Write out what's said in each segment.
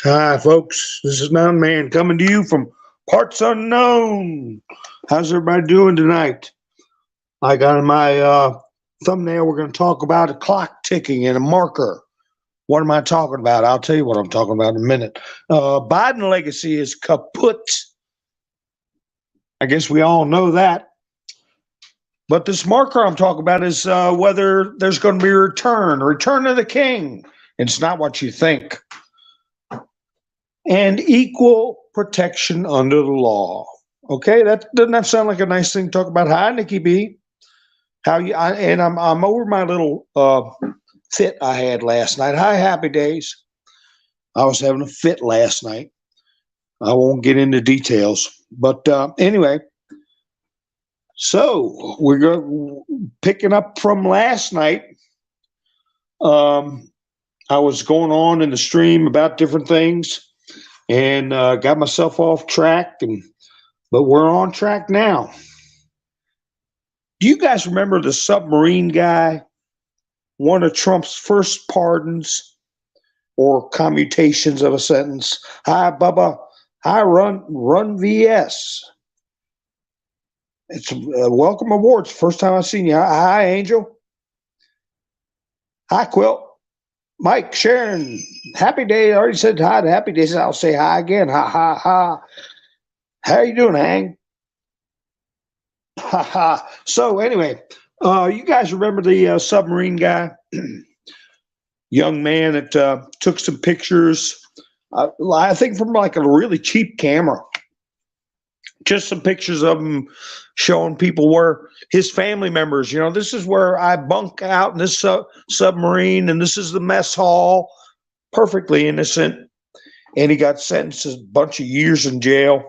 Hi, folks. This is Mountain Man coming to you from parts unknown. How's everybody doing tonight? I got in my thumbnail, we're going to talk about a clock ticking and a marker. What am I talking about? I'll tell you what I'm talking about in a minute. Biden legacy is kaput. I guess we all know that. But this marker I'm talking about is whether there's going to be a return of the king. It's not what you think. And equal protection under the law. Okay, doesn't that sound like a nice thing to talk about? Hi, Nikki B. How you? I'm over my little fit I had last night. Hi, Happy Days. I was having a fit last night. I won't get into details, but anyway. So we're picking up from last night. I was going on in the stream about different things. And got myself off track, but we're on track now. Do you guys remember the submarine guy? One of Trump's first pardons or commutations of a sentence. Hi, Bubba. Hi, Run VS. It's welcome awards. First time I've seen you. Hi, Angel. Hi, Quilt. Mike, Sharon, Happy Day. I already said hi to Happy Days. I'll say hi again. Ha, ha, ha. How you doing, Hang? Ha, ha. So anyway, you guys remember the submarine guy? Young man that took some pictures, I think from like a really cheap camera. Just some pictures of him showing people where his family members, this is where I bunk out in this submarine, and this is the mess hall. Perfectly innocent. And he got sentenced to a bunch of years in jail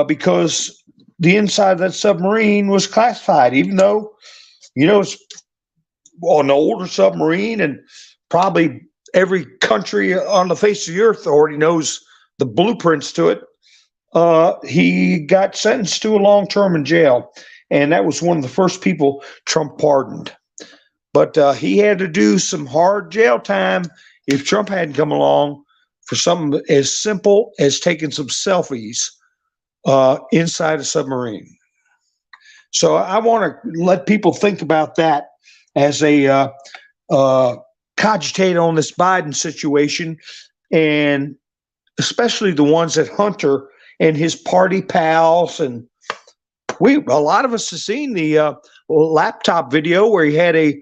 because the inside of that submarine was classified, even though, it's an older submarine, and probably every country on the face of the earth already knows the blueprints to it. He got sentenced to a long term in jail, and that was one of the first people Trump pardoned. But he had to do some hard jail time if Trump hadn't come along for something as simple as taking some selfies inside a submarine. So I want to let people think about that as they cogitate on this Biden situation, and especially the ones that Hunter and his party pals, and a lot of us have seen the laptop video where he had a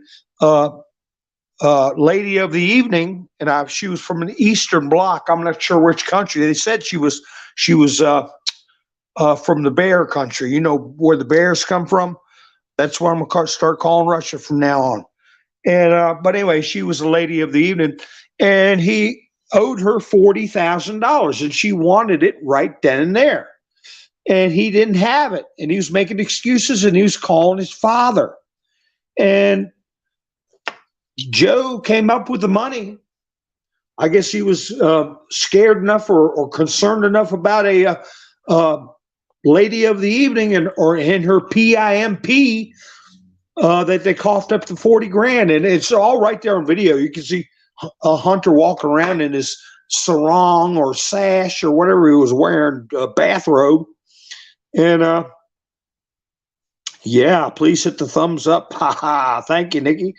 lady of the evening, and she was from an Eastern Bloc. I'm not sure which country. They said she was from the bear country. You know where the bears come from? That's what I'm gonna start calling Russia from now on. And but anyway, she was a lady of the evening, and he owed her $40,000, and she wanted it right then and there. And he didn't have it, and he was making excuses, and he was calling his father. And Joe came up with the money. I guess he was scared enough or concerned enough about a lady of the evening and her PIMP that they coughed up to 40 grand. And it's all right there on video. You can see a Hunter walking around in his sarong or sash or whatever he was wearing, a bathrobe. And yeah, please hit the thumbs up. Ha ha. Thank you, Nikki.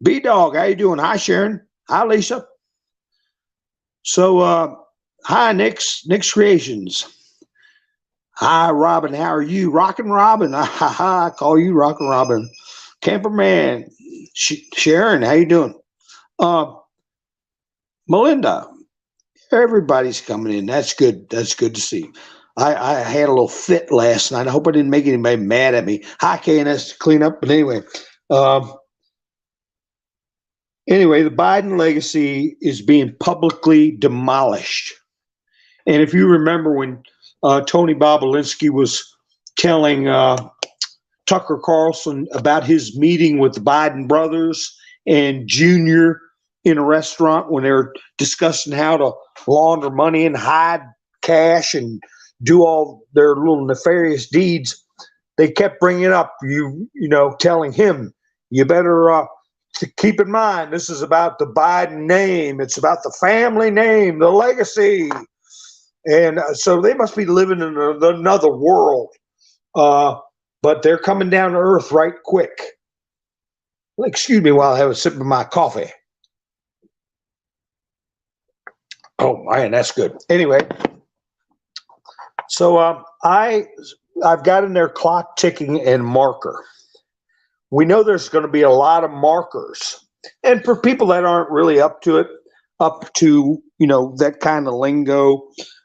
B-Dog, how you doing? Hi, Sharon. Hi, Lisa. So, hi, Nick's Creations. Hi, Robin. How are you? Rockin' Robin. Ha ha. I call you Rockin' Robin. Camperman. Sharon, how you doing? Melinda, everybody's coming in. That's good. That's good to see. I had a little fit last night. I hope I didn't make anybody mad at me. Hi, KNS to clean up. But anyway, the Biden legacy is being publicly demolished. And if you remember when Tony Bobolinsky was telling Tucker Carlson about his meeting with the Biden brothers and Junior in a restaurant when they were discussing how to launder money and hide cash and do all their little nefarious deeds, they kept bringing up, telling him, you better keep in mind, this is about the Biden name. It's about the family name, the legacy. And so they must be living in another world. But they're coming down to earth right quick. Excuse me while I have a sip of my coffee. Oh, man, that's good. Anyway, so I've got in there clock ticking and marker. We know there's going to be a lot of markers. And for people that aren't really up to that kind of lingo,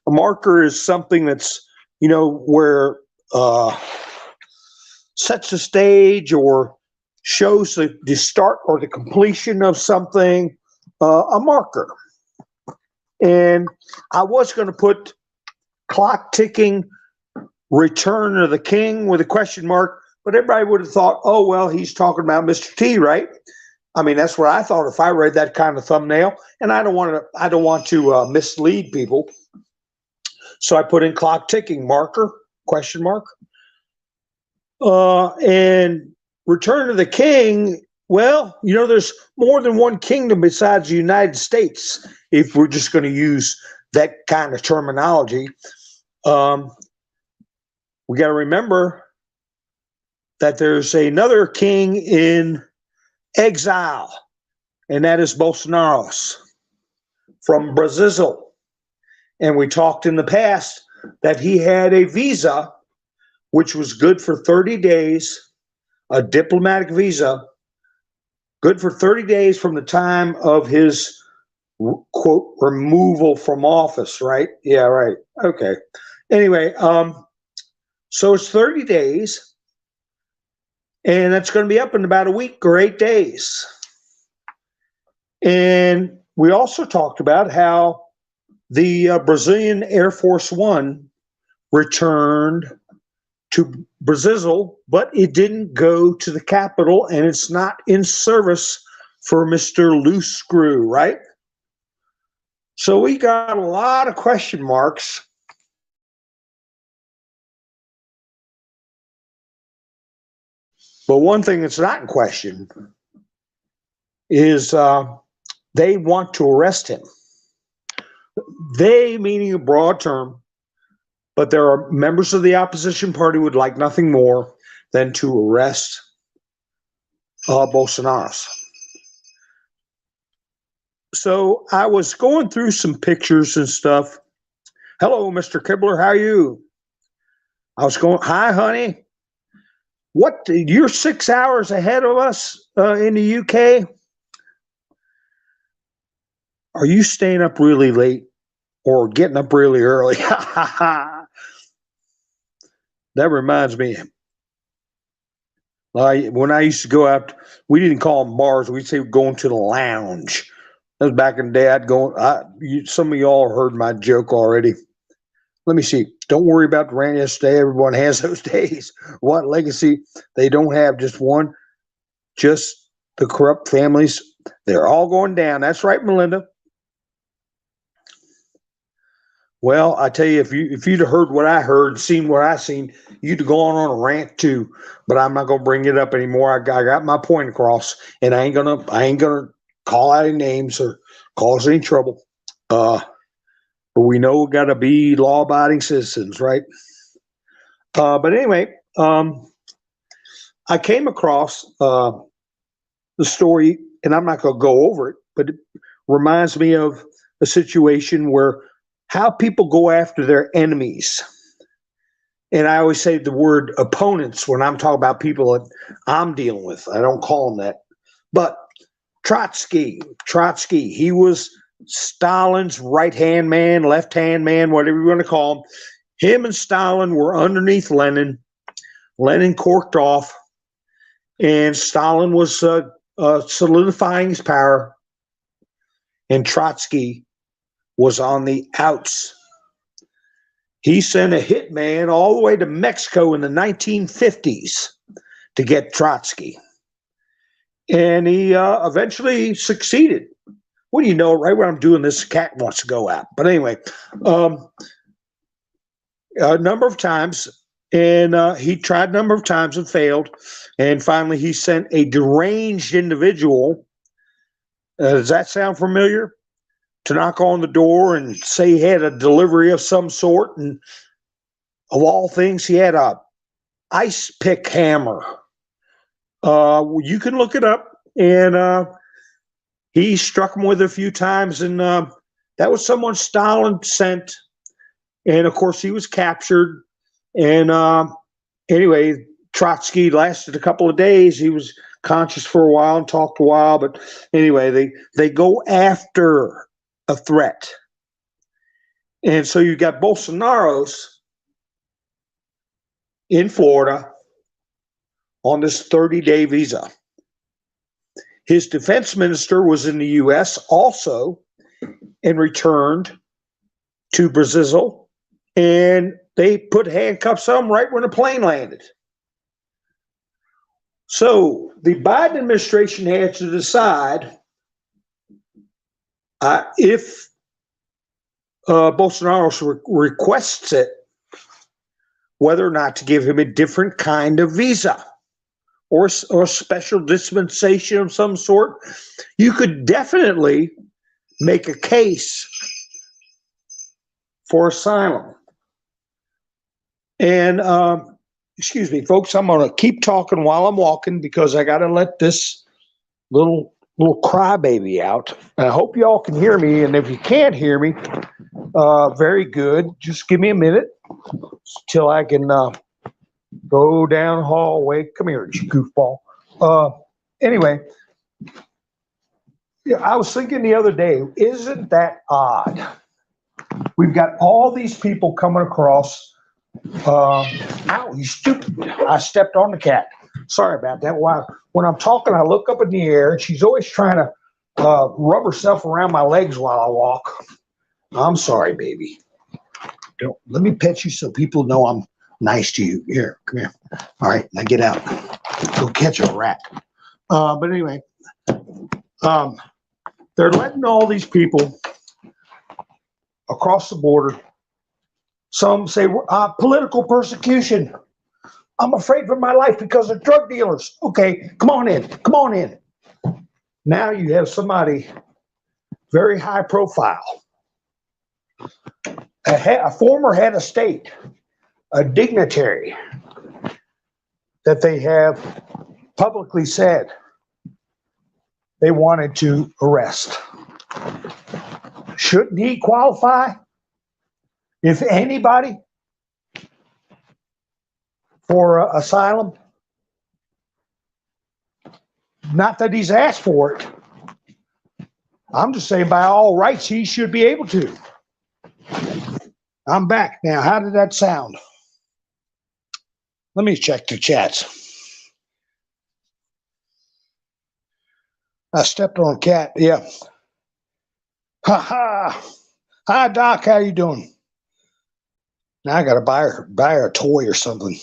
a marker is something that's, where sets the stage or shows the start or the completion of something, a marker. And I was going to put clock ticking, Return of the King with a question mark, but everybody would have thought, oh, well, he's talking about Mr. T, right? I mean, that's what I thought if I read that kind of thumbnail, and I don't want to mislead people. So I put in clock ticking, marker, question mark. And Return of the King, well, there's more than one kingdom besides the United States, if we're just going to use that kind of terminology. We got to remember that there's another king in exile, and that is Bolsonaro from Brazil. And we talked in the past that he had a visa which was good for 30 days, a diplomatic visa, good for 30 days from the time of his, quote, removal from office, right? Yeah, right. Okay. Anyway, so it's 30 days, and that's going to be up in about a week or 8 days. And we also talked about how the Brazilian Air Force One returned to Brazil, but it didn't go to the capital, and it's not in service for Mr. Loose Screw, right? So we got a lot of question marks. But one thing that's not in question is they want to arrest him. They, meaning a broad term, but there are members of the opposition party would like nothing more than to arrest Bolsonaro. So I was going through some pictures and stuff. Hello, Mr. Kibler, how are you? I was going, hi, honey. What, you're 6 hours ahead of us in the UK? Are you staying up really late or getting up really early? That reminds me. When I used to go out, we didn't call them bars. We'd say going to the lounge. That was back in the day. I'd go. Some of y'all heard my joke already. Let me see. Don't worry about the rant yesterday. Everyone has those days. What legacy? They don't have just one. Just the corrupt families. They're all going down. That's right, Melinda. Well, I tell you, if you'd have heard what I heard, seen what I seen, you'd have gone on a rant too. But I'm not gonna bring it up anymore. I got my point across, and I ain't gonna call out any names or cause any trouble. But we know we got to be law-abiding citizens, right? But anyway, I came across the story, and I'm not gonna go over it, but it reminds me of a situation where how people go after their enemies. And I always say the word opponents when I'm talking about people that I'm dealing with. I don't call them that. But Trotsky, he was Stalin's right-hand man, left-hand man, whatever you want to call him. Him and Stalin were underneath Lenin. Lenin corked off, and Stalin was solidifying his power, and Trotsky was on the outs. He sent a hitman all the way to Mexico in the 1950s to get Trotsky. And he eventually succeeded. What do you know, right when I'm doing this, cat wants to go out. But anyway, a number of times And he tried a number of times and failed. And finally, he sent a deranged individual. Does that sound familiar? To knock on the door and say he had a delivery of some sort. And of all things, he had a ice pick hammer. You can look it up. And he struck him with it a few times. And that was someone Stalin sent. And of course, he was captured. And anyway, Trotsky lasted a couple of days. He was conscious for a while and talked a while. But anyway, they go after a threat. And so you got Bolsonaro's in Florida on this 30-day visa. His defense minister was in the U.S. also and returned to Brazil. And they put handcuffs on him right when the plane landed. So the Biden administration had to decide if Bolsonaro requests it, whether or not to give him a different kind of visa or special dispensation of some sort. You could definitely make a case for asylum. And excuse me, folks, I'm going to keep talking while I'm walking because I got to let this little crybaby out. And I hope y'all can hear me. And if you can't hear me, very good. Just give me a minute till I can go down the hallway. Come here, you goofball. Anyway, yeah, I was thinking the other day, isn't that odd? We've got all these people coming across. Ow, you stupid. I stepped on the cat. Sorry about that. When I'm talking, I look up in the air, and she's always trying to rub herself around my legs while I walk. I'm sorry, baby. Let me pet you so people know I'm nice to you. Here, come here. All right, now get out. Go catch a rat. But anyway, they're letting all these people across the border. Some say political persecution. I'm afraid for my life because of drug dealers. Okay, come on in. Come on in. Now you have somebody very high profile, a former head of state, a dignitary that they have publicly said they wanted to arrest. Shouldn't he qualify? If anybody, for asylum? Not that he's asked for it. I'm just saying by all rights he should be able to. I'm back now. How did that sound? Let me check the chats. I stepped on a cat. Yeah. Ha ha. Hi, Doc. How you doing? Now I got to buy her a toy or something.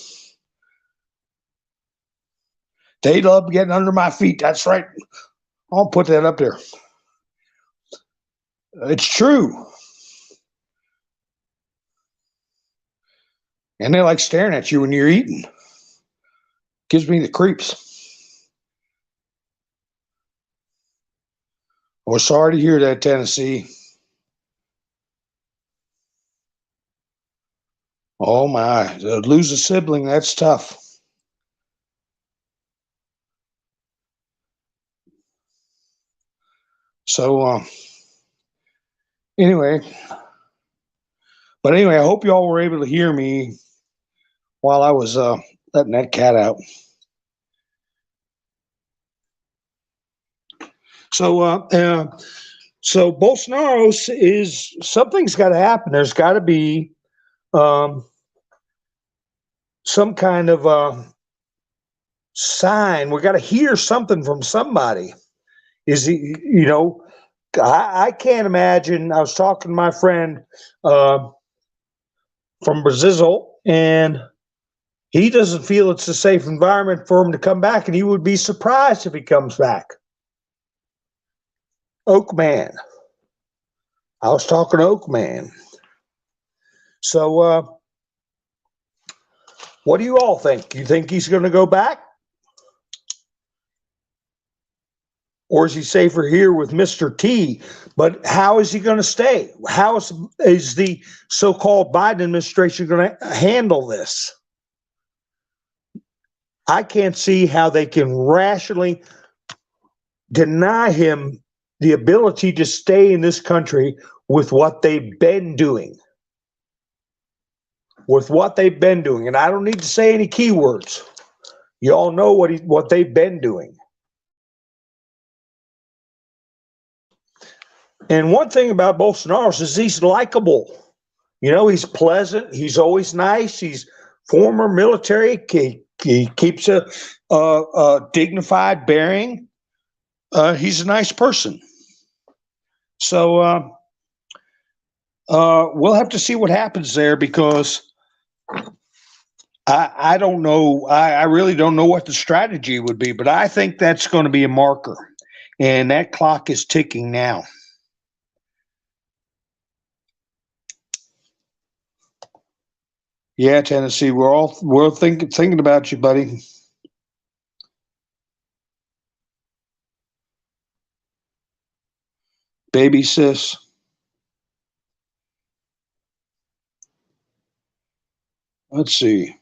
They love getting under my feet. That's right. I'll put that up there. It's true. And they like staring at you when you're eating. Gives me the creeps. Well, sorry to hear that, Tennessee. Oh my, to lose a sibling, that's tough. So, anyway, I hope you all were able to hear me while I was letting that cat out. So Bolsonaro is, something's got to happen. There's got to be some kind of sign. We got to hear something from somebody. Is he, I can't imagine. I was talking to my friend from Brazil, and he doesn't feel it's a safe environment for him to come back, and he would be surprised if he comes back. Oakman. I was talking to Oakman. So What do you all think? You think he's going to go back? Or is he safer here with Mr. T? But how is he going to stay? How is the so-called Biden administration going to handle this? I can't see how they can rationally deny him the ability to stay in this country with what they've been doing. With what they've been doing. And I don't need to say any keywords. You all know what they've been doing. And one thing about Bolsonaro is he's likable. You know, he's pleasant. He's always nice. He's former military. He keeps a dignified bearing. He's a nice person. So we'll have to see what happens there, because I don't know. I really don't know what the strategy would be, but I think that's going to be a marker. And that clock is ticking now. Yeah, Tennessee, we're thinking about you, buddy. Baby sis. Let's see.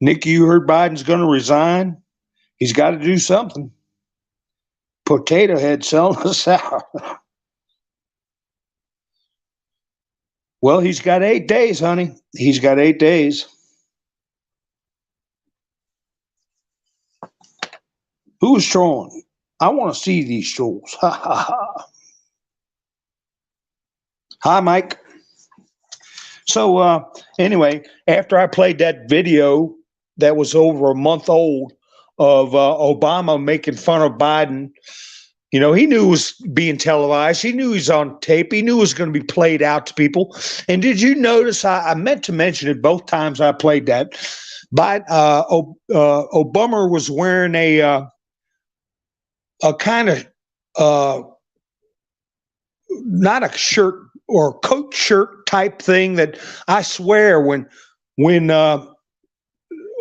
Nikki, you heard Biden's going to resign? He's got to do something. Potato Head selling us out. Well, he's got 8 days, honey. He's got 8 days. Who is trolling? I want to see these trolls. Ha ha ha. Hi, Mike. So anyway, after I played that video that was over a month old of Obama making fun of Biden, you know, he knew it was being televised. He knew he was on tape. He knew it was going to be played out to people. And did you notice, I meant to mention it both times I played that, but Obama was wearing a kind of, not a shirt or a coat shirt type thing that I swear when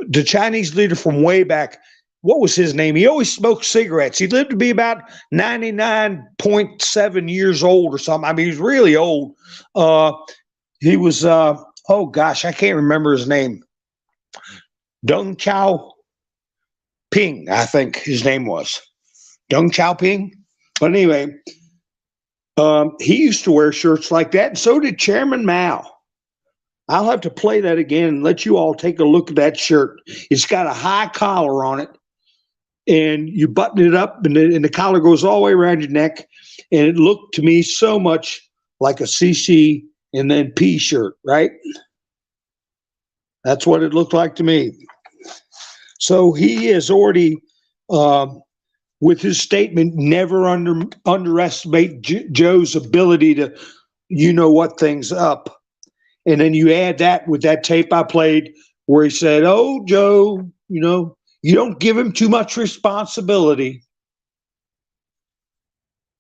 the Chinese leader from way back, what was his name? He always smoked cigarettes. He lived to be about 99.7 years old or something. I mean, he's really old. He was, oh gosh, I can't remember his name. Deng Xiaoping, I think his name was. Deng Xiaoping. But anyway, he used to wear shirts like that, and so did Chairman Mao. I'll have to play that again and let you all take a look at that shirt. It's got a high collar on it, and you button it up, and the collar goes all the way around your neck, and it looked to me so much like a CC and then P shirt, right? That's what it looked like to me. So he is already, with his statement, never underestimate Joe's ability to, you know what, things up. And then you add that with that tape I played where he said, oh, Joe, you know, you don't give him too much responsibility.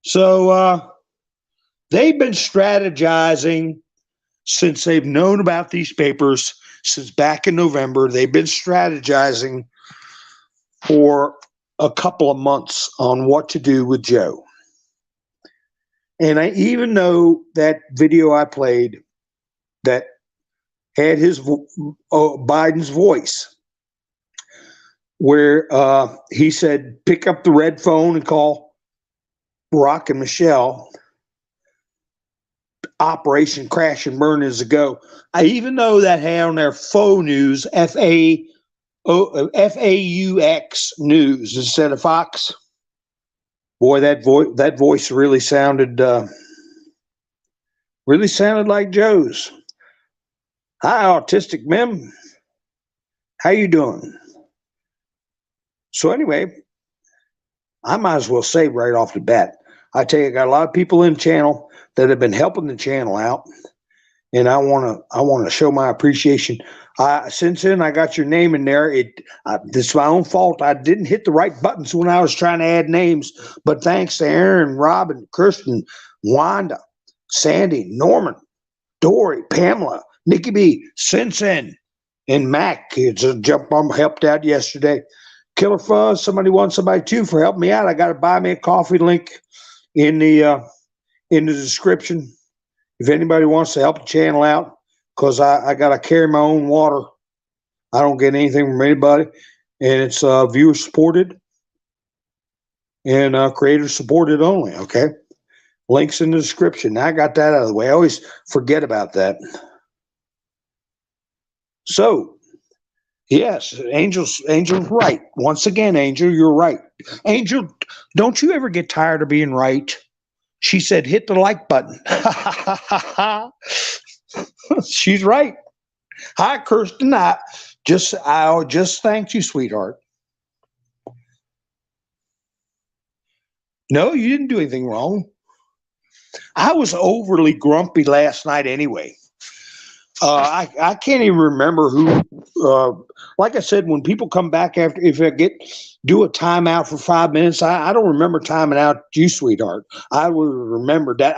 So they've been strategizing since they've known about these papers, since back in November. They've been strategizing for a couple of months on what to do with Joe. And I even know that video I played that had his Biden's voice, where he said, pick up the red phone and call Barack and Michelle. Operation Crash and Burn is a go. I even know that had on their faux news, FAUX news instead of Fox. Boy, that voice really sounded like Joe's. Hi, Autistic Mem. How you doing? So anyway, I might as well say right off the bat, I tell you, I got a lot of people in the channel that have been helping the channel out, and I want to show my appreciation. Since then, I got your name in there. This is my own fault. I didn't hit the right buttons when I was trying to add names, but thanks to Aaron, Robin, Kristen, Wanda, Sandy, Norman, Dory, Pamela, Nikki B, since then, And Mac, it's a jump on, helped out yesterday. Killer Fuzz, somebody wants somebody too for helping me out. I got to buy me a coffee link in the description if anybody wants to help the channel out, because I got to carry my own water. I don't get anything from anybody, and it's viewer supported and creator supported only. Okay, links in the description. Now I got that out of the way. I always forget about that. So yes, Angel's right. Once again, Angel, you're right. Angel, don't you ever get tired of being right? She said, hit the like button. She's right. Hi, Kirsten. I just thanked you, sweetheart. No, you didn't do anything wrong. I was overly grumpy last night anyway. I can't even remember who. Like I said, when people come back after, if I do a timeout for 5 minutes, I don't remember timing out you, sweetheart. I would remember that.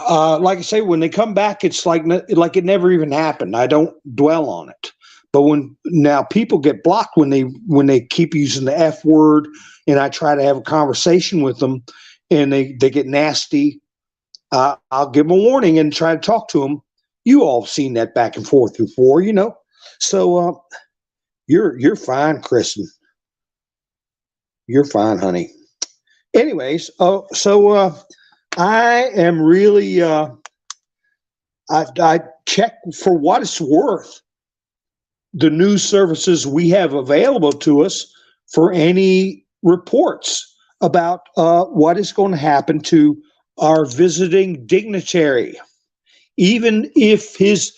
Like I say, when they come back, it's like it never even happened. I don't dwell on it. But now people get blocked when they keep using the F word, and I try to have a conversation with them, and they get nasty. I'll give them a warning and try to talk to them. You all have seen that back and forth before, you know. So you're fine, Kristen. You're fine, honey. Anyways, I am really I check for what it's worth the news services we have available to us for any reports about what is going to happen to our visiting dignitary, even if his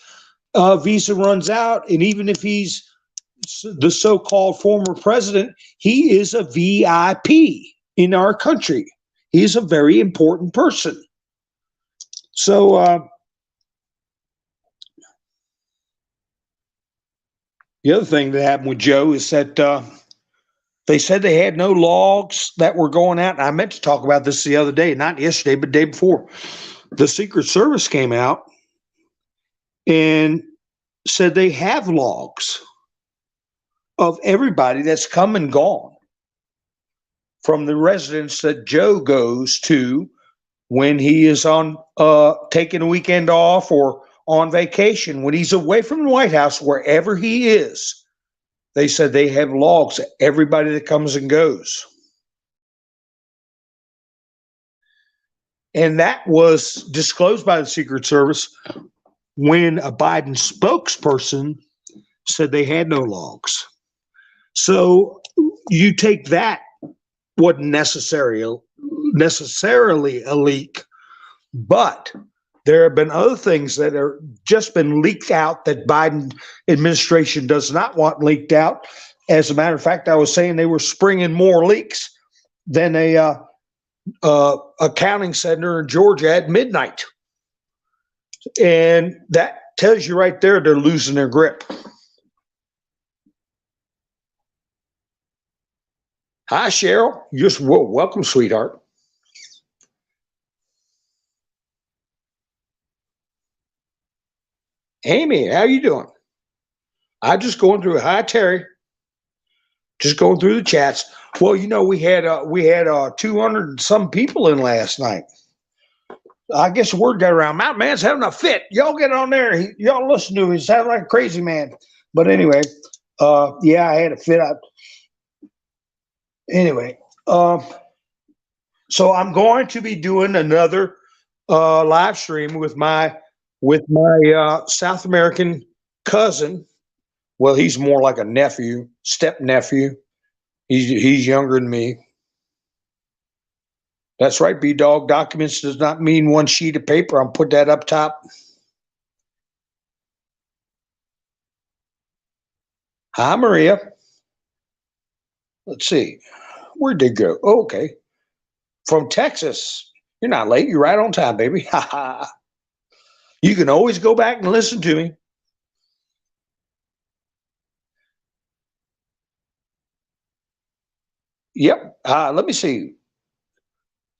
visa runs out, and even if he's the so-called former president, he is a VIP in our country. He's a very important person. So the other thing that happened with Joe is that they said they had no logs that were going out. I meant to talk about this the other day, not yesterday, but the day before. The Secret Service came out and said they have logs of everybody that's come and gone from the residence that Joe goes to when he is on taking a weekend off or on vacation, when he's away from the White House, wherever he is. They said they have logs of everybody that comes and goes. And that was disclosed by the Secret Service when a Biden spokesperson said they had no logs. So you take that, wasn't necessarily a leak, but there have been other things that are just been leaked out that Biden administration does not want leaked out. As a matter of fact, I was saying they were springing more leaks than a accounting center in Georgia at midnight. And that tells you right there they're losing their grip. Hi, Cheryl. Welcome, sweetheart. Amy, how you doing? I'm just going through. Hi, Terry. Just going through the chats. Well, you know, we had 200 and some people in last night. I guess the word got around. Mountain Man's having a fit. Y'all get on there. Y'all listen to him. He sounds like a crazy man. But anyway, yeah, I had a fit. Anyway, so I'm going to be doing another live stream with my South American cousin. Well, he's more like a nephew, step nephew. He's younger than me. That's right, B-Dog. Documents does not mean one sheet of paper. I'll put that up top. Hi, Maria. Let's see. Where'd they go? Oh, okay. From Texas. You're not late. You're right on time, baby. Ha ha. You can always go back and listen to me. Yep. Let me see.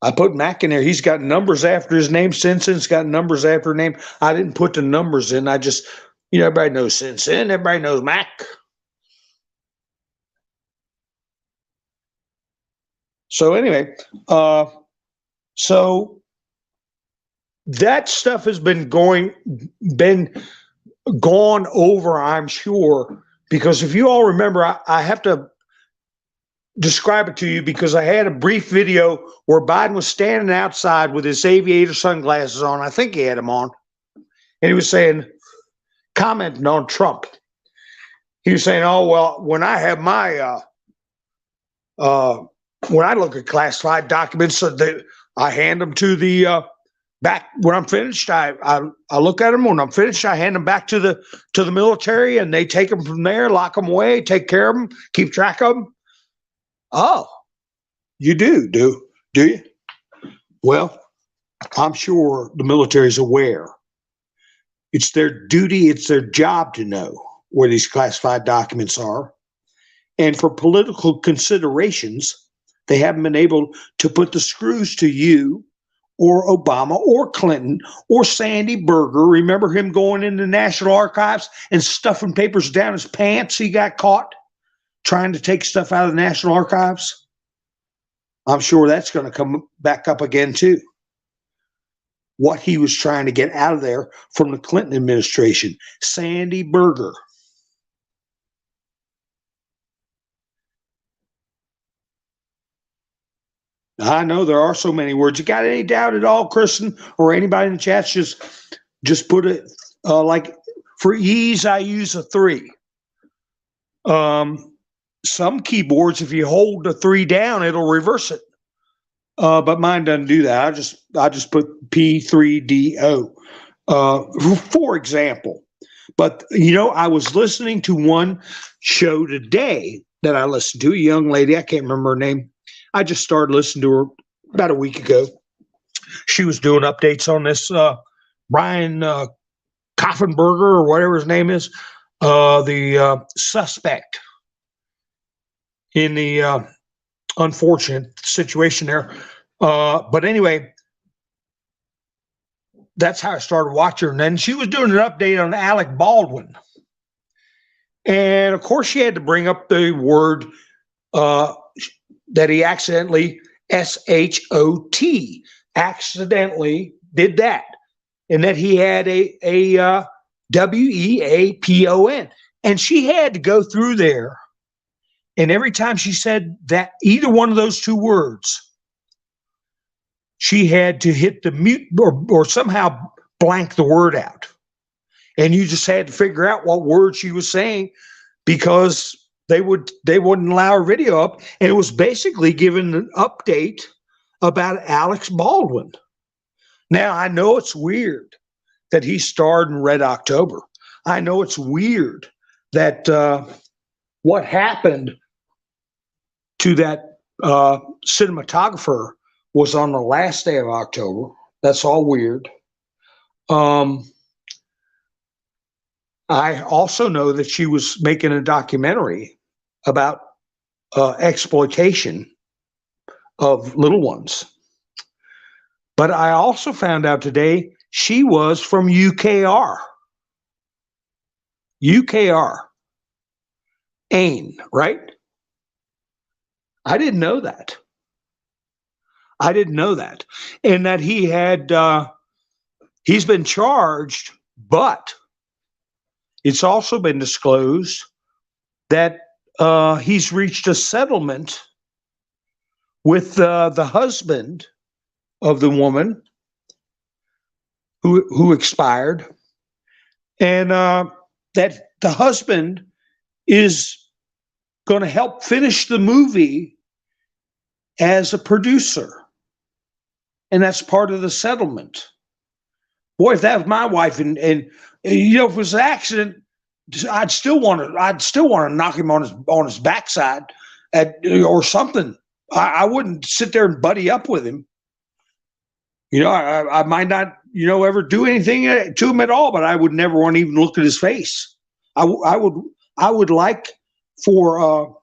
I put Mac in there. He's got numbers after his name. Simpson's got numbers after her name. I didn't put the numbers in. I just, everybody knows Simpson. Everybody knows Mac. So anyway, so that stuff has been gone over, I'm sure, because if you all remember, I have to describe it to you because I had a brief video where Biden was standing outside with his aviator sunglasses on. I think he had them on. And he was commenting on Trump. He was saying, oh, well, when I have my, when I look at classified documents, I hand them to the back. When I'm finished, I look at them. When I'm finished, I hand them back to the military, and they take them from there, lock them away, take care of them, keep track of them. Oh, you do you? Well, I'm sure the military is aware. It's their duty, it's their job to know where these classified documents are. And for political considerations, they haven't been able to put the screws to you or Obama or Clinton or Sandy Berger. Remember him going into the National Archives and stuffing papers down his pants? He got caught trying to take stuff out of the National Archives. I'm sure that's going to come back up again too. What he was trying to get out of there from the Clinton administration. Sandy Berger. I know there are so many words. You got any doubt at all, Kristen, or anybody in the chats? Just put it like for ease. I use a 3. Some keyboards, if you hold the 3 down, it'll reverse it. But mine doesn't do that. I just put P3DO, for example. But I was listening to one show today that I listened to. A young lady, I can't remember her name. I just started listening to her about a week ago. She was doing updates on this Brian Koffenberger or whatever his name is, the suspect in the unfortunate situation there. But anyway, that's how I started watching her. And then she was doing an update on Alec Baldwin. And of course, she had to bring up the word that he accidentally, SHOT, accidentally did that. And that he had a WEAPON. And she had to go through there. And every time she said that either one of those 2 words, she had to hit the mute or somehow blank the word out. And you just had to figure out what word she was saying because they wouldn't allow her video up. And it was basically giving an update about Alex Baldwin. Now, I know it's weird that he starred in Red October. I know it's weird that what happened to that cinematographer was on the last day of October. That's all weird. I also know that she was making a documentary about exploitation of little ones. But I also found out today she was from UKR. UKR. AIM, right? I didn't know that. And that he had, he's been charged, but it's also been disclosed that he's reached a settlement with the husband of the woman who expired, and that the husband is going to help finish the movie as a producer. And that's part of the settlement. Boy, if that was my wife, and if it was an accident, I'd still want to knock him on his backside or something. I wouldn't sit there and buddy up with him. I might not, ever do anything to him at all, but I would never want to even look at his face. I would like for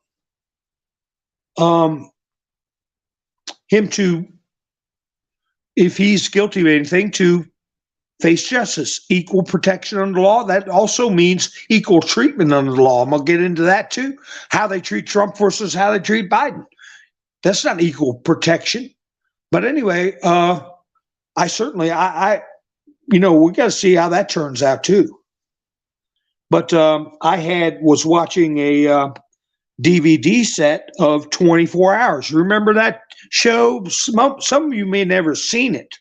him to if he's guilty of anything, to face justice, equal protection under the law. That also means equal treatment under the law. I'm going to get into that too. How they treat Trump versus how they treat Biden. That's not equal protection. But anyway, I certainly, we got to see how that turns out too. But I was watching a DVD set of 24 Hours. You remember that show? Some of you may have never seen it,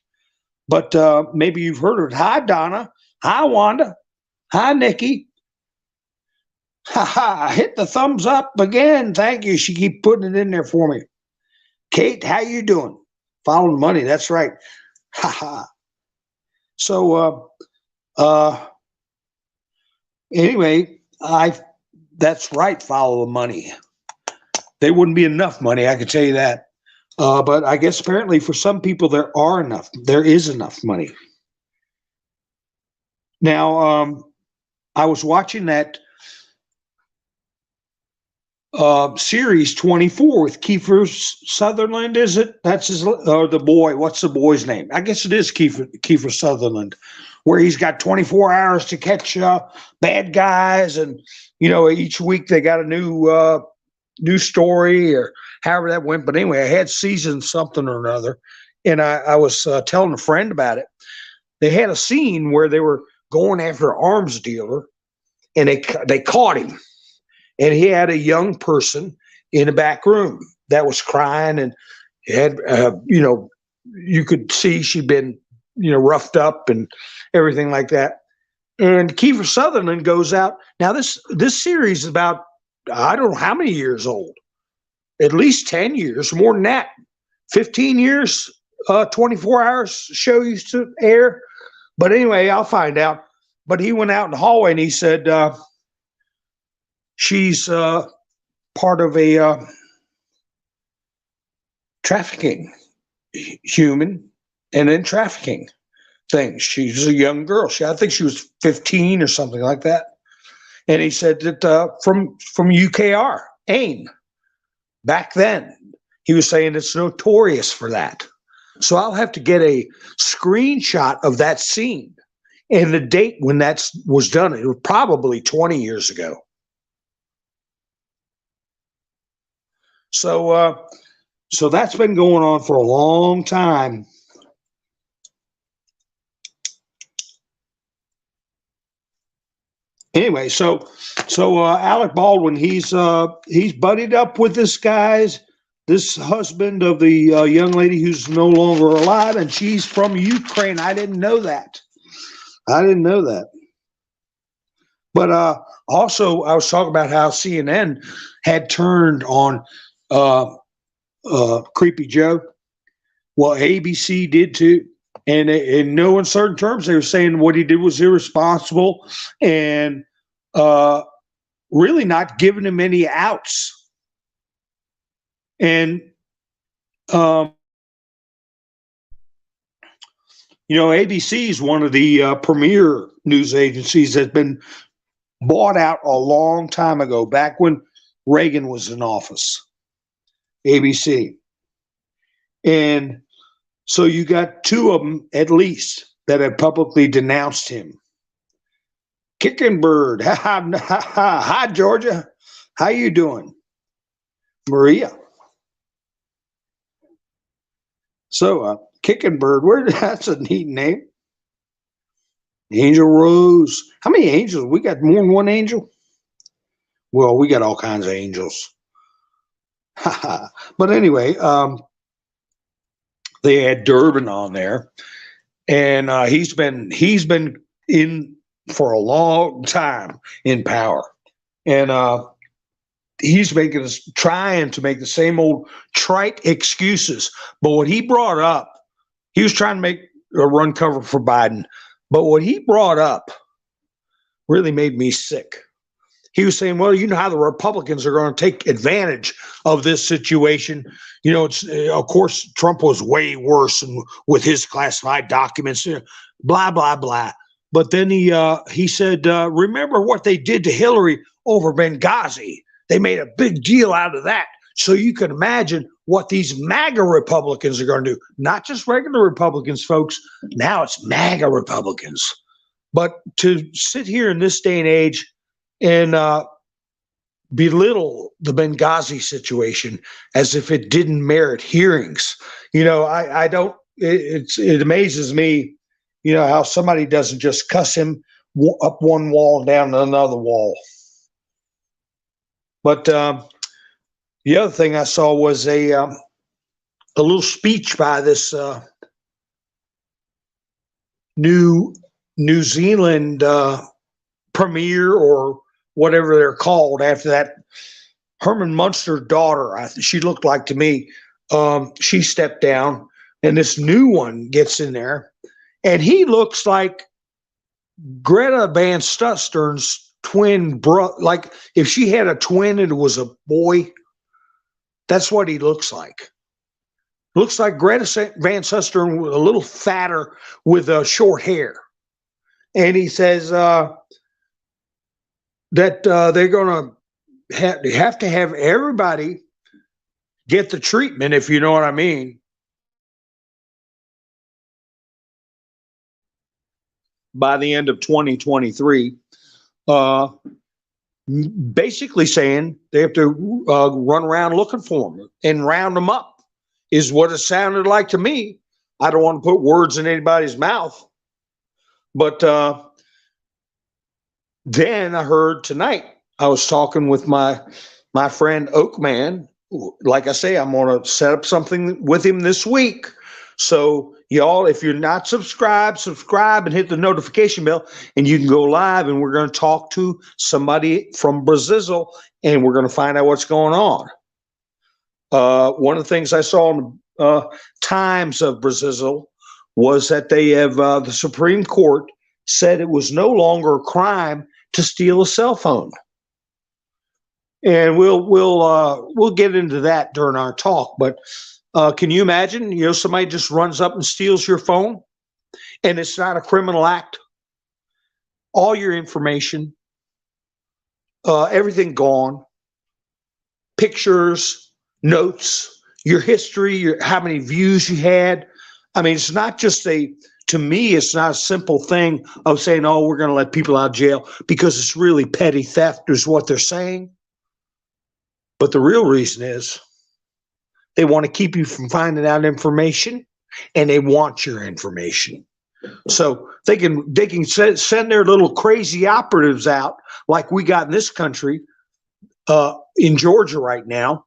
but maybe you've heard of it. Hi, Donna. Hi, Wanda. Hi, Nikki. Ha ha! Hit the thumbs up again. Thank you. She keep putting it in there for me. Kate, how you doing? Following money. That's right. Ha ha. So, anyway, that's right. Follow the money. There wouldn't be enough money. I can tell you that. But I guess apparently for some people there is enough money. Now, I was watching that series 24 with Kiefer Sutherland, is it? That's his, or the boy. What's the boy's name? I guess it is Kiefer Sutherland, where he's got 24 hours to catch bad guys, and each week they got a new story or however that went. But anyway, I had season something or another, and I was telling a friend about it. They had a scene where they were going after an arms dealer, and they caught him. And he had a young person in the back room that was crying, and had, you could see she'd been, roughed up and everything like that. And Kiefer Sutherland goes out. Now this series is about, I don't know how many years old, at least 10 years, more than that, 15 years, 24 Hours show used to air. But anyway, I'll find out. But he went out in the hallway and he said, she's part of a trafficking, human and then trafficking thing. She's a young girl. I think she was 15 or something like that. And he said that from UKR, AIM, back then, he was saying it's notorious for that. So I'll have to get a screenshot of that scene and the date when that was done. It was probably 20 years ago. So that's been going on for a long time. Anyway, so Alec Baldwin, he's buddied up with this husband of the young lady who's no longer alive, and she's from Ukraine. I didn't know that. But also, I was talking about how CNN had turned on Creepy Joe. Well, ABC did too. And in no uncertain terms, they were saying what he did was irresponsible and really not giving him any outs. And, ABC is one of the premier news agencies that's been bought out a long time ago, back when Reagan was in office, ABC. And so you got two of them, at least, that have publicly denounced him. Kicking Bird. Hi, Georgia. How you doing? Maria. So, Kicking Bird, that's a neat name. Angel Rose. How many angels? We got more than one angel? Well, we got all kinds of angels. But anyway, they had Durbin on there, and he's been in for a long time in power, and he's trying to make the same old trite excuses. But what he brought up, he was trying to make a run cover for Biden, but what he brought up really made me sick. He was saying, well, you know how the Republicans are going to take advantage of this situation. It's of course, Trump was way worse with his classified documents, blah, blah, blah. But then he said, remember what they did to Hillary over Benghazi. They made a big deal out of that So you can imagine what these MAGA Republicans are going to do. Not just regular Republicans, folks. Now it's MAGA Republicans. But to sit here in this day and age and belittle the Benghazi situation as if it didn't merit hearings, I don't. It amazes me, how somebody doesn't just cuss him up one wall and down another wall. But the other thing I saw was a little speech by this New Zealand premier, or whatever they're called, after that Herman Munster's daughter. She looked like to me. She stepped down, and this new one gets in there, and he looks like Greta Van Sustern's twin brother. Like if she had a twin and it was a boy, that's what he looks like. Looks like Greta Van Susteren, a little fatter with short hair. And he says that they're going to have to have everybody get the treatment, if you know what I mean, by the end of 2023. Basically saying they have to run around looking for them and round them up, is what it sounded like to me. I don't want to put words in anybody's mouth. But then I heard tonight, I was talking with my friend Oakman. Like I say, I'm going to set up something with him this week. So y'all, if you're not subscribed, subscribe and hit the notification bell, and you can go live, and we're going to talk to somebody from Brazil, and we're going to find out what's going on. One of the things I saw in Times of Brazil was that they have the Supreme Court said it was no longer a crime to steal a cell phone. And we'll get into that during our talk. But can you imagine, somebody just runs up and steals your phone, and it's not a criminal act? All your information, everything gone, pictures, notes, your history, how many views you had. I mean, it's not just to me, it's not a simple thing of saying, oh, we're going to let people out of jail, because it's really petty theft is what they're saying. But the real reason is they want to keep you from finding out information, and they want your information. So they can send their little crazy operatives out, like we got in this country, in Georgia right now,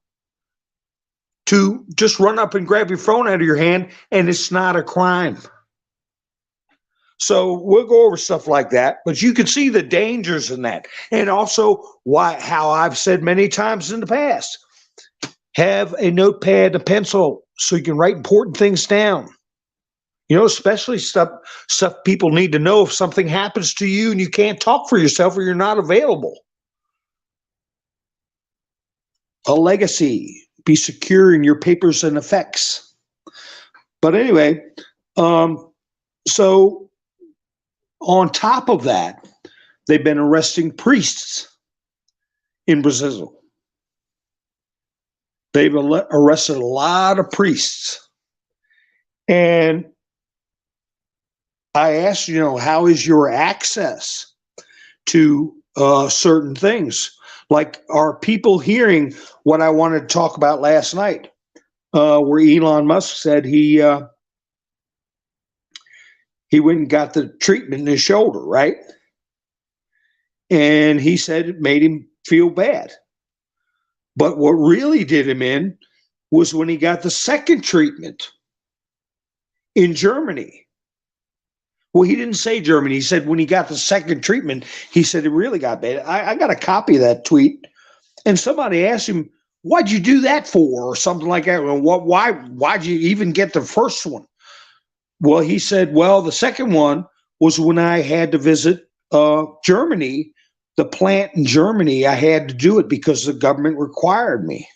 to just run up and grab your phone out of your hand, and it's not a crime. So we'll go over stuff like that, but you can see the dangers in that. And also how I've said many times in the past, have a notepad, a pencil, so you can write important things down. Especially stuff people need to know if something happens to you and you can't talk for yourself, or you're not available. A legacy, be secure in your papers and effects. But anyway, so on top of that, they've been arresting priests in Brazil. They've arrested a lot of priests. And I asked, how is your access to certain things? Like, are people hearing what I wanted to talk about last night, where Elon Musk said he went and got the treatment in his shoulder, right? And he said it made him feel bad. But what really did him in was when he got the second treatment in Germany. Well, he didn't say Germany. He said when he got the second treatment, he said it really got bad. I got a copy of that tweet. And somebody asked him, what'd you do that for? Or something like that. Well, why'd you even get the first one? Well, he said, well, the second one was when I had to visit Germany, the plant in Germany. I had to do it because the government required me.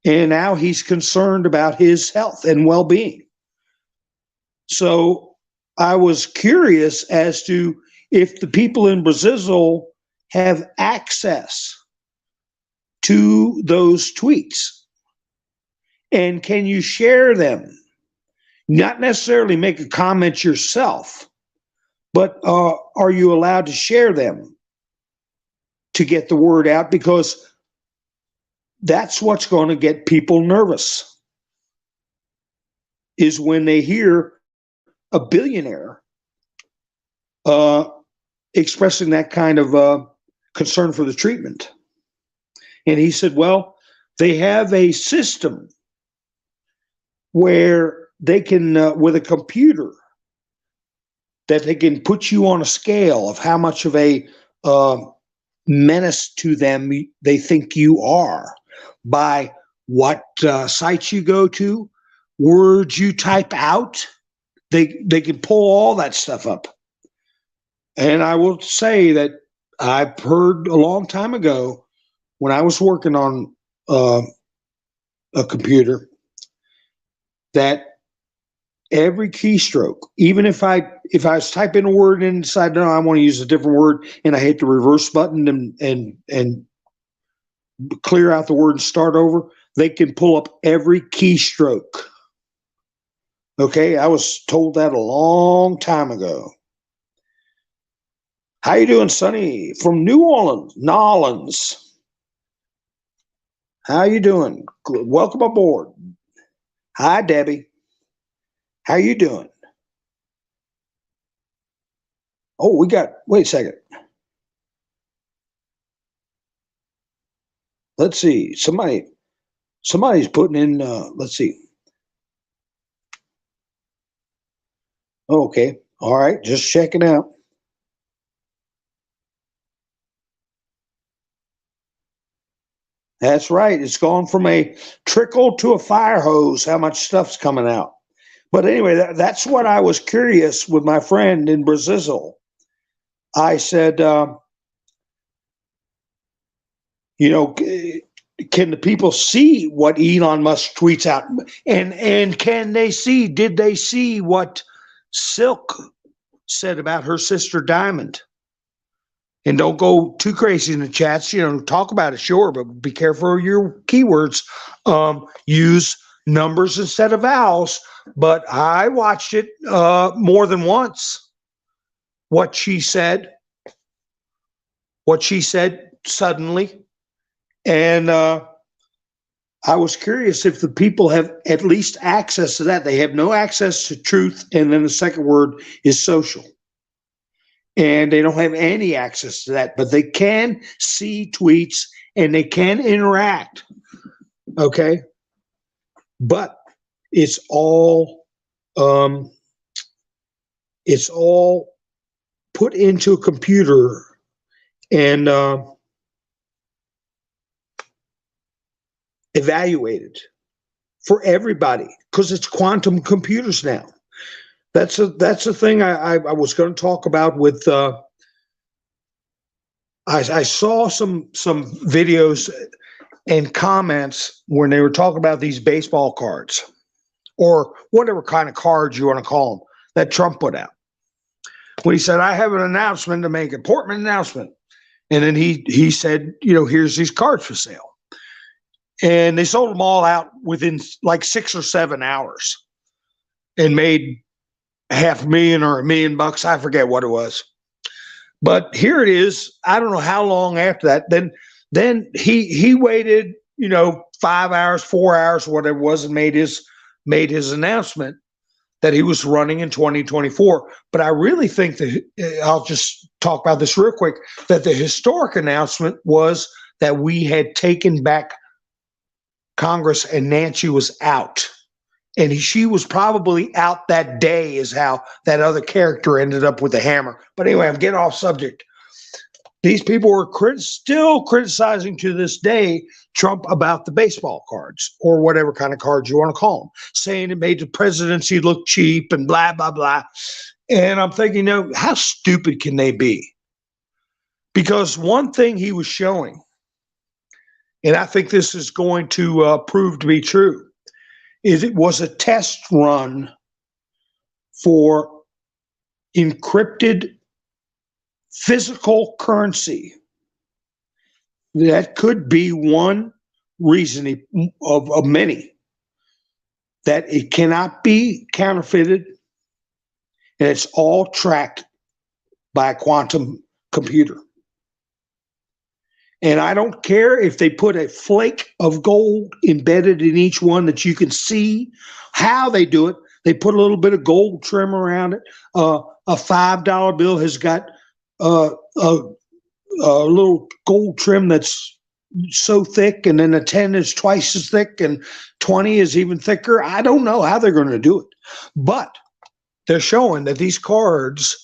And now he's concerned about his health and well-being. So I was curious as to if the people in Brazil have access to those tweets? And can you share them? Not necessarily make a comment yourself, but are you allowed to share them to get the word out? Because that's what's going to get people nervous, is when they hear a billionaire expressing that kind of concern for the treatment. And he said, well, they have a system where they can, with a computer, that they can put you on a scale of how much of a menace to them they think you are by what sites you go to, words you type out. They can pull all that stuff up. And I will say that I've heard a long time ago, when I was working on a computer, that every keystroke, even if I was typing a word and decided, no, I want to use a different word, and I hit the reverse button and clear out the word and start over, they can pull up every keystroke. Okay, I was told that a long time ago. How you doing, Sonny? From New Orleans. How you doing? Welcome aboard. Hi, Debbie. How you doing? Oh, wait a second. Let's see. Somebody's putting in, let's see. Okay. All right. Just checking out. That's right. It's gone from a trickle to a fire hose, how much stuff's coming out. But anyway, that's what I was curious with my friend in Brazil. I said, can the people see what Elon Musk tweets out? And did they see what Silk said about her sister Diamond? And don't go too crazy in the chats, talk about it, sure, but be careful of your keywords. Use numbers instead of vowels. But I watched it more than once. What she said suddenly. And I was curious if the people have at least access to that. They have no access to truth. And then the second word is social. And they don't have any access to that, but they can see tweets and they can interact. Okay. But it's all put into a computer and evaluated for everybody, because it's quantum computers now. That's a thing I was going to talk about with. I saw some videos and comments when they were talking about these baseball cards, or whatever kind of cards you want to call them, that Trump put out. When he said, "I have an announcement to make, a Portman announcement," and then he said, "Here's these cards for sale," and they sold them all out within like 6 or 7 hours, and made $500,000 or $1 million. I forget what it was. But here it is. I don't know how long after that. Then he waited, 5 hours, 4 hours, whatever it was, and made his announcement that he was running in 2024. But I really think that, I'll just talk about this real quick, that the historic announcement was that we had taken back Congress and Nancy was out. And she was probably out that day, is how that other character ended up with the hammer. But anyway, I'm getting off subject. These people were still criticizing to this day Trump about the baseball cards, or whatever kind of cards you want to call them, saying it made the presidency look cheap and blah, blah, blah. And I'm thinking, how stupid can they be? Because one thing he was showing, and I think this is going to prove to be true, is it was a test run for encrypted physical currency That could be one reason of many that it cannot be counterfeited, and it's all tracked by a quantum computer. And I don't care if they put a flake of gold embedded in each one that you can see how they do it. They put a little bit of gold trim around it. A $5 bill has got a little gold trim that's so thick, and then a 10 is twice as thick, and 20 is even thicker. I don't know how they're going to do it, but they're showing that these cards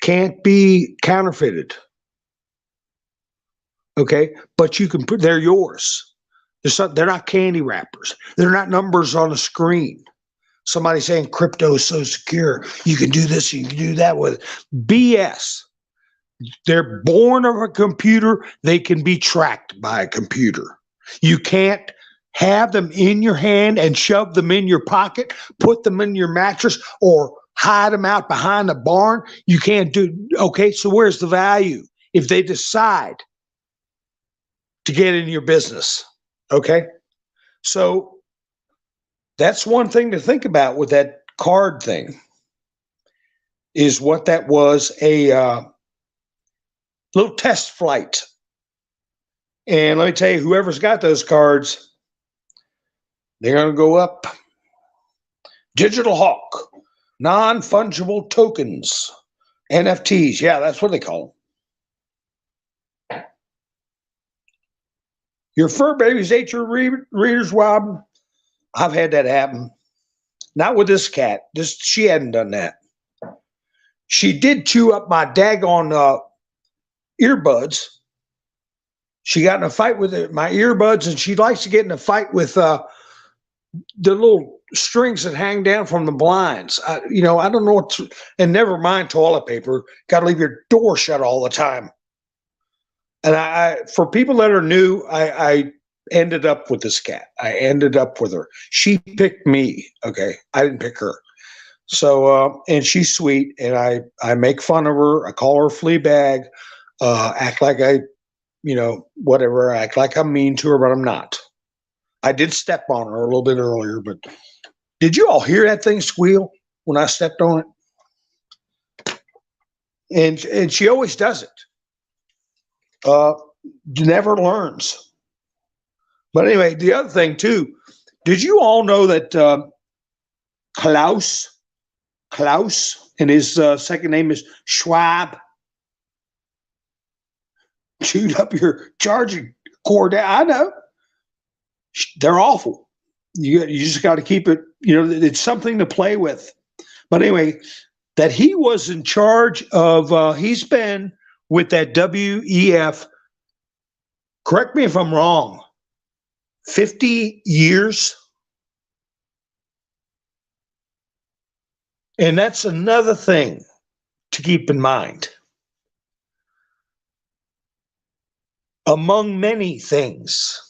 can't be counterfeited. Okay, but you can put, they're yours. They're not candy wrappers. They're not numbers on a screen. Somebody saying crypto is so secure, you can do this, you can do that with it. BS. They're born of a computer. They can be tracked by a computer. You can't have them in your hand and shove them in your pocket, put them in your mattress, or hide them out behind a barn. You can't do. Okay, so where's the value if they decide to get in your business? Okay, so that's one thing to think about with that card thing, is what that was, a little test flight. And let me tell you, whoever's got those cards, they're going to go up. Digital Hawk, non-fungible tokens, NFTs. Yeah, that's what they call them. Your fur babies ate your readers, Rob. I've had that happen. Not with this cat. She hadn't done that. She did chew up my daggone earbuds. She got in a fight with my earbuds, and she likes to get in a fight with the little strings that hang down from the blinds. I don't know what to, and never mind toilet paper. Got to leave your door shut all the time. And I for people that are new, I ended up with this cat. I ended up with her. She picked me. Okay, I didn't pick her. So and she's sweet, and I make fun of her. I call her Fleabag. Act like whatever. Act like I'm mean to her, but I'm not. I did step on her a little bit earlier, but did you all hear that thing squeal when I stepped on it? And she always does it. Never learns. But anyway, the other thing too, did you all know that Klaus, and his second name is Schwab, chewed up your charging cord? I know. They're awful. You just got to keep it, it's something to play with. But anyway, that he was in charge of, he's been with that WEF, correct me if I'm wrong, 50 years. And that's another thing to keep in mind. Among many things,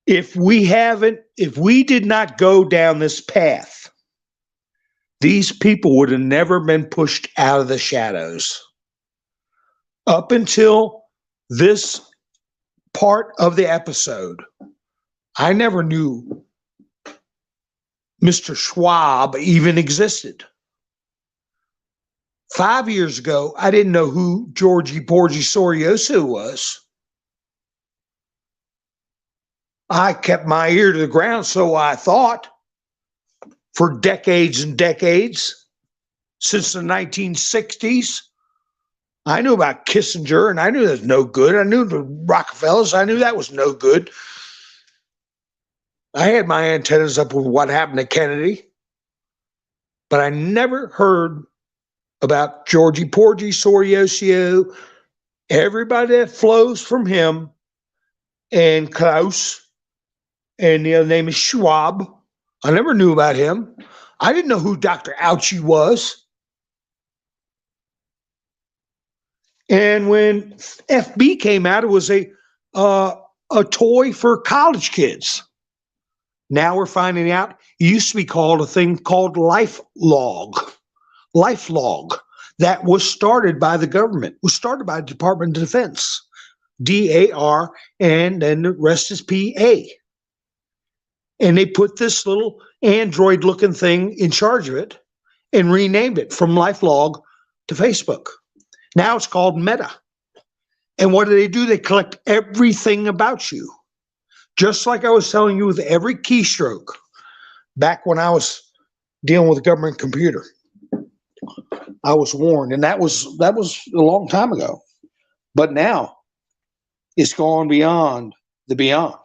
if we did not go down this path, these people would have never been pushed out of the shadows. Up until this part of the episode, I never knew Mr. Schwab even existed. 5 years ago, I didn't know who Georgie Porgy Sorioso was. I kept my ear to the ground, so I thought, for decades and decades, since the 1960s. I knew about Kissinger, and I knew that was no good. I knew the Rockefellers. I knew that was no good. I had my antennas up with what happened to Kennedy, but I never heard about Georgie Porgy Sorioso, everybody that flows from him, and Klaus, and the other name is Schwab. I never knew about him. I didn't know who Dr. Ouchie was. And when FB came out, it was a toy for college kids. Now we're finding out it used to be called a thing called LifeLog. LifeLog. That was started by the government, was started by the Department of Defense. DAR, and then the rest is PA. And they put this little Android looking thing in charge of it and renamed it from LifeLog to Facebook. Now it's called Meta. And what do? They collect everything about you. Just like I was telling you with every keystroke back when I was dealing with a government computer. I was warned, and that was a long time ago. But now it's gone beyond the beyond.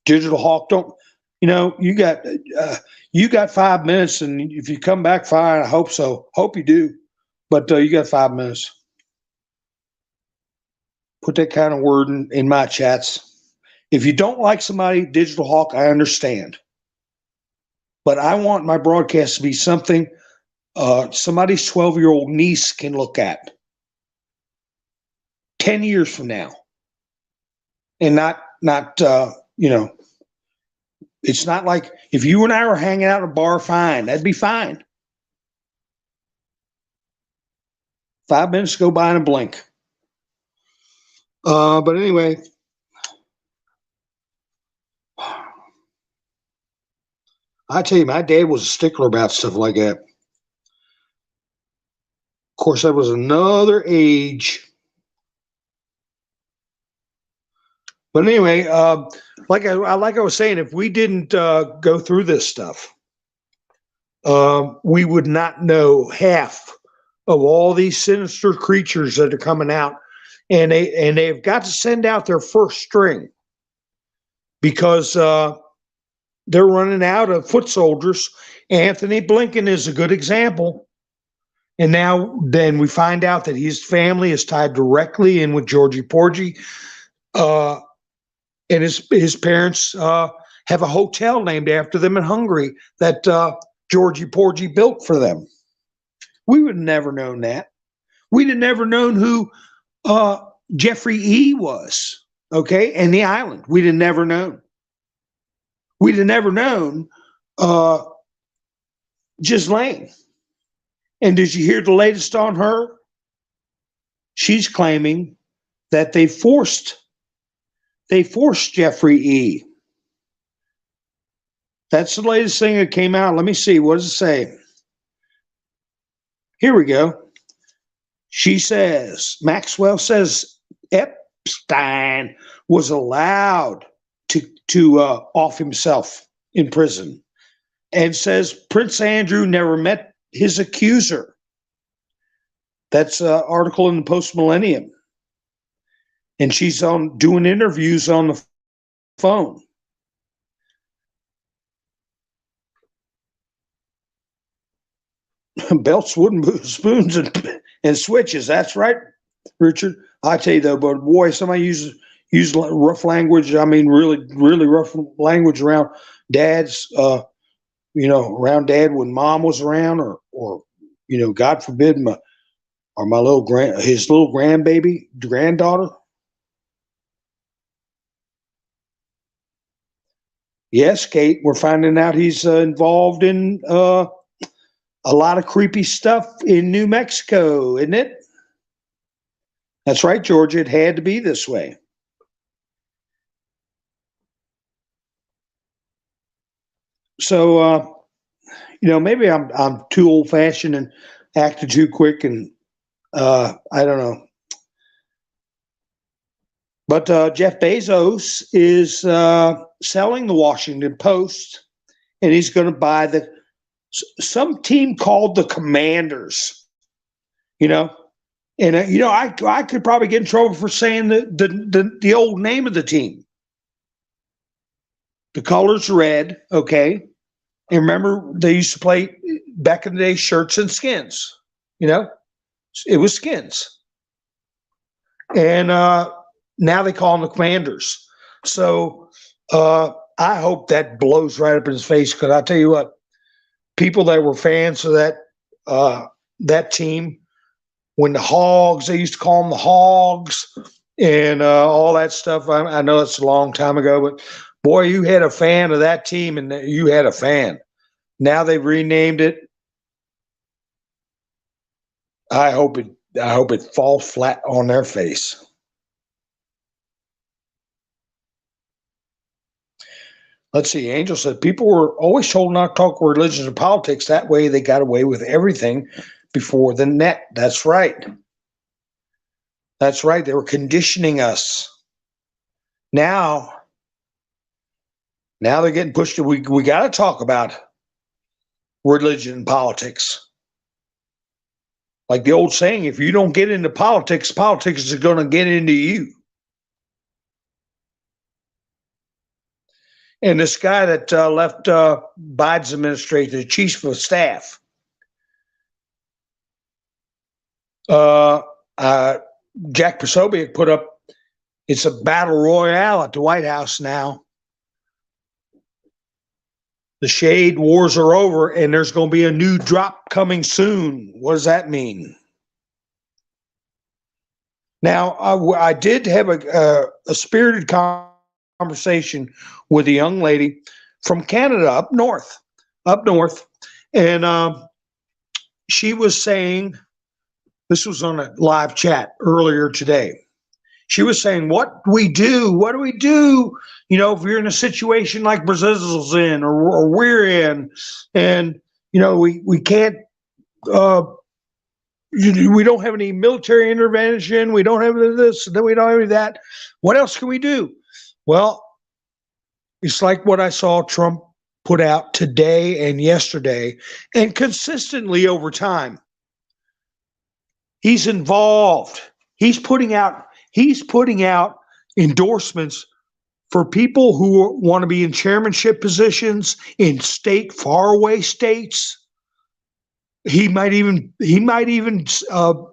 Digital Hawk, don't you got 5 minutes, and if you come back, fine. I hope so. Hope you do, but you got 5 minutes. Put that kind of word in my chats. If you don't like somebody, Digital Hawk, I understand, but I want my broadcast to be something somebody's 12-year-old niece can look at 10 years from now, and not it's not like if you and I were hanging out at a bar, fine. That'd be fine. 5 minutes go by in a blink. But anyway, I tell you, my dad was a stickler about stuff like that. Of course, that was another age. But anyway, like I was saying, if we didn't go through this stuff, we would not know half of all these sinister creatures that are coming out, and they've got to send out their first string because they're running out of foot soldiers. Anthony Blinken is a good example, and now then we find out that his family is tied directly in with Georgie Porgy. And his parents have a hotel named after them in Hungary that Georgie Porgy built for them. We would have never known that. We'd have never known who Jeffrey E. was, okay, and the island. We'd have never known. We'd have never known Ghislaine. And did you hear the latest on her? She's claiming that they forced Jeffrey E. That's the latest thing that came out. Let me see. What does it say? Here we go. She says, Maxwell says Epstein was allowed to off himself in prison, and says Prince Andrew never met his accuser. That's an article in the Post Millennium. And she's doing interviews on the phone. Belts, wooden spoons, and switches. That's right, Richard. I tell you though, but boy, somebody use rough language. I mean, really, really rough language around Dad's. Around Dad when Mom was around, or God forbid, his little granddaughter. Yes, Kate, we're finding out he's involved in a lot of creepy stuff in New Mexico, isn't it? That's right, Georgia. It had to be this way. So, maybe I'm too old-fashioned and acted too quick, and I don't know. But Jeff Bezos is selling the Washington Post, and he's going to buy some team called the Commanders. And I could probably get in trouble for saying the old name of the team. The color's red, okay. And remember, they used to play back in the day shirts and skins. It was skins. And now they call them the Commanders. So I hope that blows right up in his face, because I tell you what, people that were fans of that team, when the Hogs, they used to call them the Hogs, and all that stuff. I know it's a long time ago, but boy, you had a fan of that team, and you had a fan. Now they've renamed it. I hope it I hope it falls flat on their face. Let's see. Angel said people were always told not to talk religion or politics. That way they got away with everything before the net. That's right. That's right. They were conditioning us. Now they're getting pushed to, we got to talk about religion and politics. Like the old saying, if you don't get into politics, politics is going to get into you. And this guy that left Biden's administration, the chief of staff, Jack Posobiec put up, it's a battle royale at the White House now. The shade wars are over, and there's going to be a new drop coming soon. What does that mean? Now, I did have a spirited conversation with a young lady from Canada up north, and she was saying, this was on a live chat earlier today. She was saying, what do we do? What do we do? You know, if you're in a situation like Brazil's in or we're in, and, you know, we can't, we don't have any military intervention. We don't have this, we don't have any of that. What else can we do? Well, it's like what I saw Trump put out today and yesterday and consistently over time. He's involved. He's putting out endorsements for people who want to be in chairmanship positions in faraway states. He might even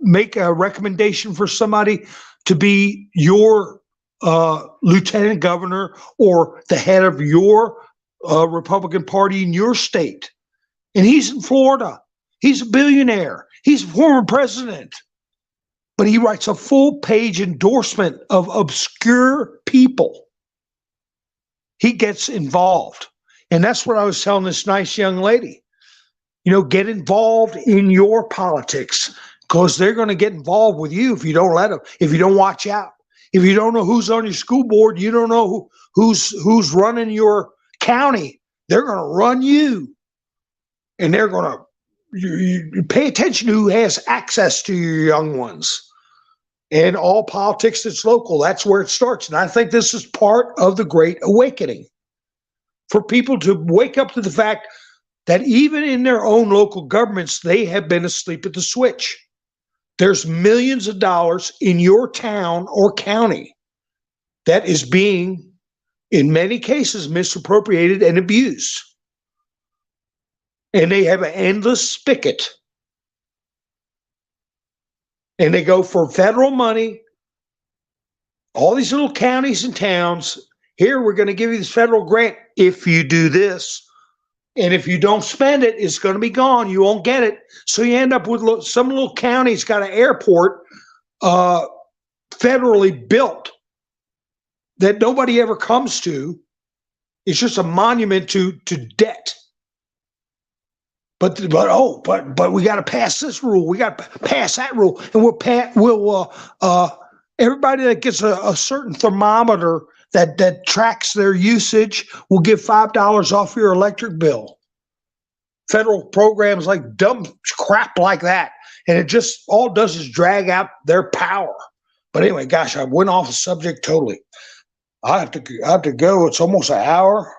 make a recommendation for somebody to be your lieutenant governor or the head of your Republican Party in your state. And he's in Florida. He's a billionaire. He's a former president. But he writes a full-page endorsement of obscure people. He gets involved. And that's what I was telling this nice young lady. You know, get involved in your politics, because they're going to get involved with you if you don't let them, if you don't watch out. If you don't know who's on your school board, you don't know who's running your county, they're going to run you. And they're going to, you pay attention to who has access to your young ones. And all politics that's local, that's where it starts. And I think this is part of the Great Awakening, for people to wake up to the fact that even in their own local governments, they have been asleep at the switch. There's millions of dollars in your town or county that is being, in many cases, misappropriated and abused. And they have an endless spigot. And they go for federal money, all these little counties and towns. Here, we're going to give you this federal grant if you do this. And if you don't spend it, it's going to be gone. You won't get it. So you end up with some little county's got an airport federally built that nobody ever comes to. It's just a monument to debt. But we got to pass this rule. We got to pass that rule, and everybody that gets a certain thermometer that tracks their usage will give $5 off your electric bill. Federal programs like dumb crap like that, and it just all does is drag out their power. But anyway, gosh, I went off the subject totally. I have to go. It's almost an hour.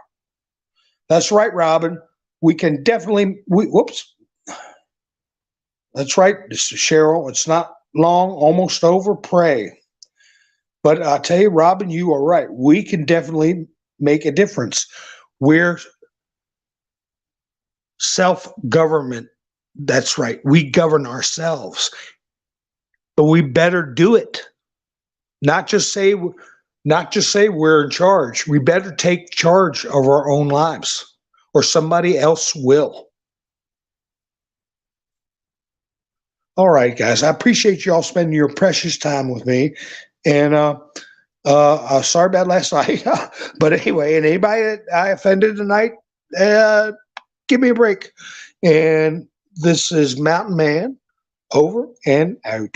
That's right, Robin. We can definitely. Whoops. That's right, Cheryl. It's not long. Almost over. Pray. But I tell you, Robin, you are right. We can definitely make a difference. We're self-government. That's right. We govern ourselves. But we better do it. Not just say we're in charge. We better take charge of our own lives, or somebody else will. All right, guys. I appreciate you all spending your precious time with me. And sorry about last night. But anyway, and anybody that I offended tonight, give me a break. And this is Mountain Man, over and out.